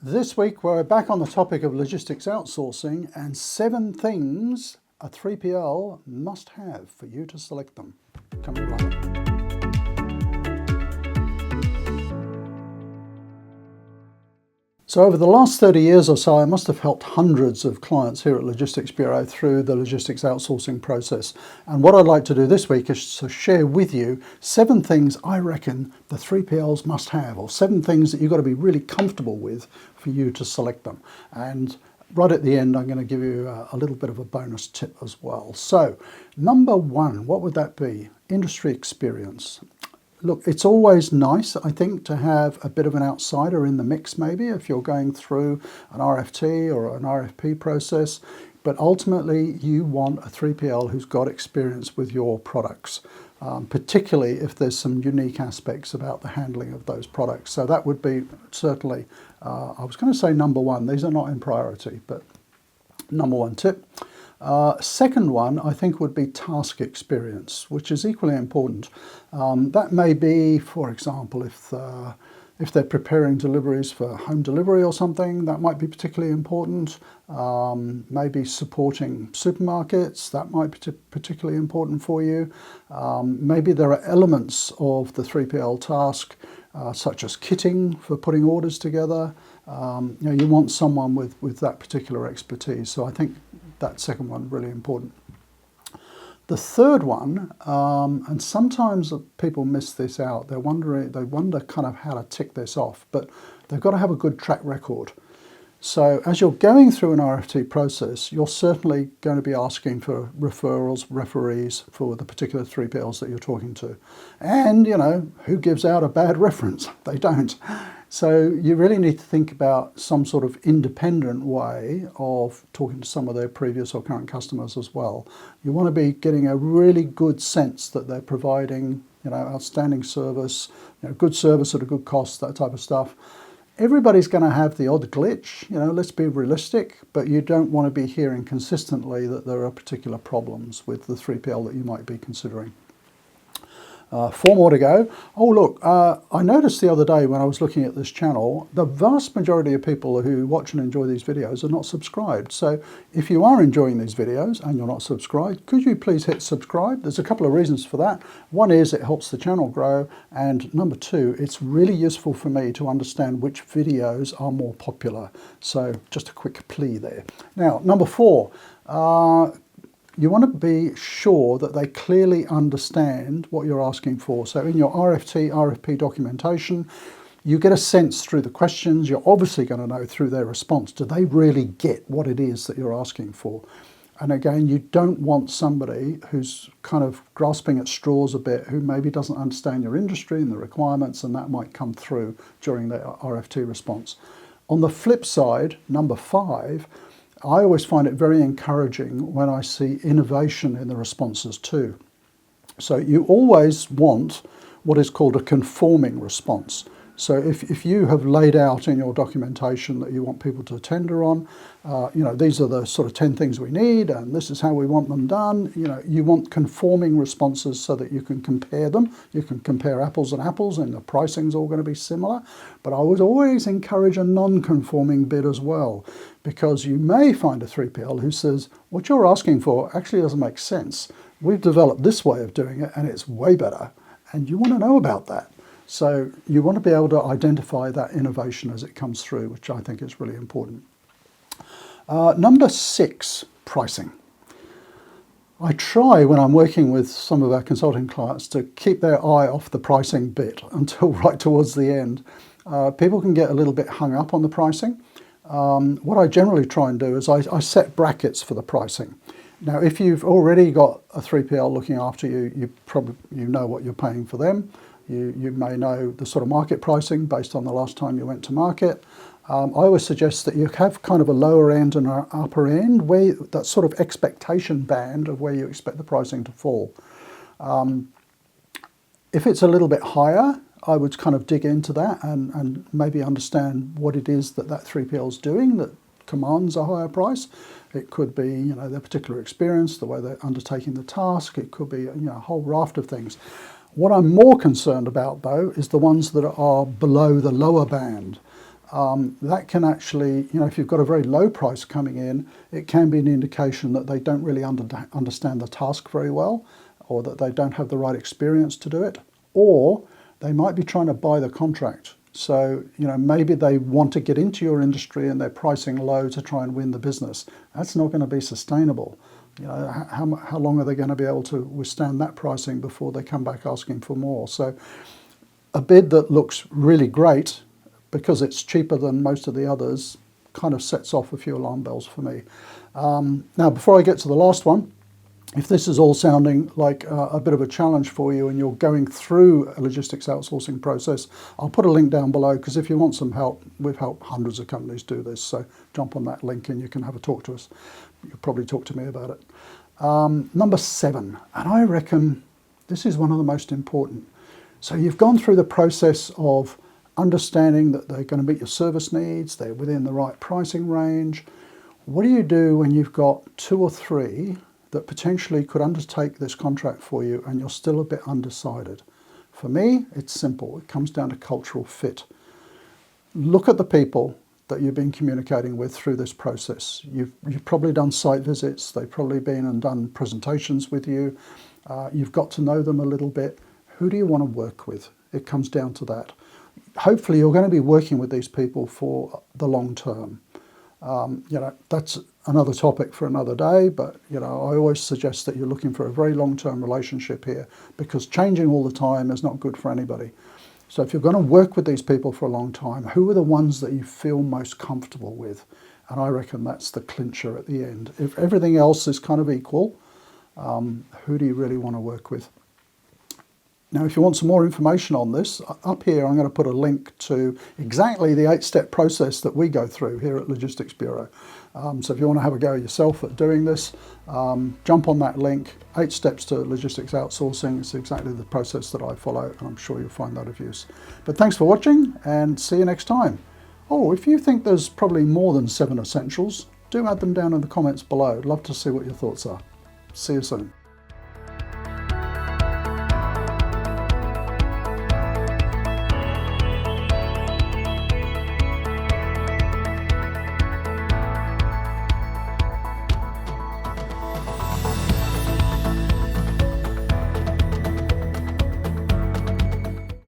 This week we're back on the topic of logistics outsourcing and 7 things a 3PL must have for you to select them. Coming right up. So over the last 30 years or so, I must have helped hundreds of clients here at Logistics Bureau through the logistics outsourcing process. And what I'd like to do this week is to share with you 7 things I reckon the 3PLs must have, or 7 things that you've got to be really comfortable with for you to select them. And right at the end, I'm going to give you a little bit of a bonus tip as well. So number 1, what would that be? Industry experience. Look, it's always nice, I think, to have a bit of an outsider in the mix, maybe, if you're going through an RFT or an RFP process. But ultimately, you want a 3PL who's got experience with your products, particularly if there's some unique aspects about the handling of those products. So that would be certainly, I was going to say number 1. These are not in priority, but number 1 tip. Second one, I think, would be task experience, which is equally important. That may be, for example, if they're preparing deliveries for home delivery or something, that might be particularly important. Maybe supporting supermarkets, that might be particularly important for you. Maybe there are elements of the 3PL task, such as kitting for putting orders together. You want someone with that particular expertise. So I think that second one really important. The third one, and sometimes people miss this out. They wonder kind of how to tick this off, but they've got to have a good track record. So as you're going through an RFT process, you're certainly going to be asking for referrals, referees for the particular 3PLs that you're talking to. And, who gives out a bad reference? They don't. So you really need to think about some sort of independent way of talking to some of their previous or current customers as well. You want to be getting a really good sense that they're providing, outstanding service, good service at a good cost, that type of stuff. Everybody's going to have the odd glitch, let's be realistic, but you don't want to be hearing consistently that there are particular problems with the 3PL that you might be considering. 4 more to go. Oh, look, I noticed the other day when I was looking at this channel, the vast majority of people who watch and enjoy these videos are not subscribed. So if you are enjoying these videos and you're not subscribed, could you please hit subscribe? There's a couple of reasons for that. One is it helps the channel grow. And number 2, it's really useful for me to understand which videos are more popular. So just a quick plea there. Now, number 4, you want to be sure that they clearly understand what you're asking for. So in your RFP documentation, you get a sense through the questions. You're obviously going to know through their response, do they really get what it is that you're asking for? And again, you don't want somebody who's kind of grasping at straws a bit, who maybe doesn't understand your industry and the requirements, and that might come through during the RFT response. On the flip side, number 5, I always find it very encouraging when I see innovation in the responses too. So you always want what is called a conforming response. So if you have laid out in your documentation that you want people to tender on, these are the sort of 10 things we need and this is how we want them done. You want conforming responses so that you can compare them. You can compare apples and apples and the pricing's all going to be similar. But I would always encourage a non-conforming bid as well, because you may find a 3PL who says, what you're asking for actually doesn't make sense. We've developed this way of doing it and it's way better. And you want to know about that. So you want to be able to identify that innovation as it comes through, which I think is really important. Number 6, pricing. I try when I'm working with some of our consulting clients to keep their eye off the pricing bit until right towards the end. People can get a little bit hung up on the pricing. What I generally try and do is I set brackets for the pricing. Now, if you've already got a 3PL looking after you, you know what you're paying for them. You may know the sort of market pricing based on the last time you went to market. I always suggest that you have kind of a lower end and an upper end, where that sort of expectation band of where you expect the pricing to fall. If it's a little bit higher, I would kind of dig into that and maybe understand what it is that 3PL is doing that commands a higher price. It could be, their particular experience, the way they're undertaking the task. It could be, a whole raft of things. What I'm more concerned about, though, is the ones that are below the lower band. that can actually, if you've got a very low price coming in, it can be an indication that they don't really understand the task very well, or that they don't have the right experience to do it, or they might be trying to buy the contract. So, maybe they want to get into your industry and they're pricing low to try and win the business. That's not going to be sustainable. How long are they going to be able to withstand that pricing before they come back asking for more? So a bid that looks really great because it's cheaper than most of the others kind of sets off a few alarm bells for me. Now, before I get to the last one, if this is all sounding like a bit of a challenge for you and you're going through a logistics outsourcing process, I'll put a link down below, because if you want some help, we've helped hundreds of companies do this. So jump on that link and you can have a talk to us. You'll probably talk to me about it. Number 7, and I reckon this is one of the most important. So you've gone through the process of understanding that they're going to meet your service needs, they're within the right pricing range. What do you do when you've got 2 or 3 that potentially could undertake this contract for you and you're still a bit undecided? For me, it's simple. It comes down to cultural fit. Look at the people that you've been communicating with through this process. You've probably done site visits. They've probably been and done presentations with you. You've got to know them a little bit. Who do you want to work with? It comes down to that. Hopefully you're going to be working with these people for the long term. That's another topic for another day, but I always suggest that you're looking for a very long-term relationship here, because changing all the time is not good for anybody. So if you're going to work with these people for a long time, who are the ones that you feel most comfortable with? And I reckon that's the clincher at the end. If everything else is kind of equal, who do you really want to work with? Now, if you want some more information on this, up here I'm going to put a link to exactly the 8-step process that we go through here at Logistics Bureau. So if you want to have a go yourself at doing this, jump on that link. 8 steps to logistics outsourcing. It's exactly the process that I follow, and I'm sure you'll find that of use. But thanks for watching, and see you next time. Oh, if you think there's probably more than 7 essentials, do add them down in the comments below. I'd love to see what your thoughts are. See you soon.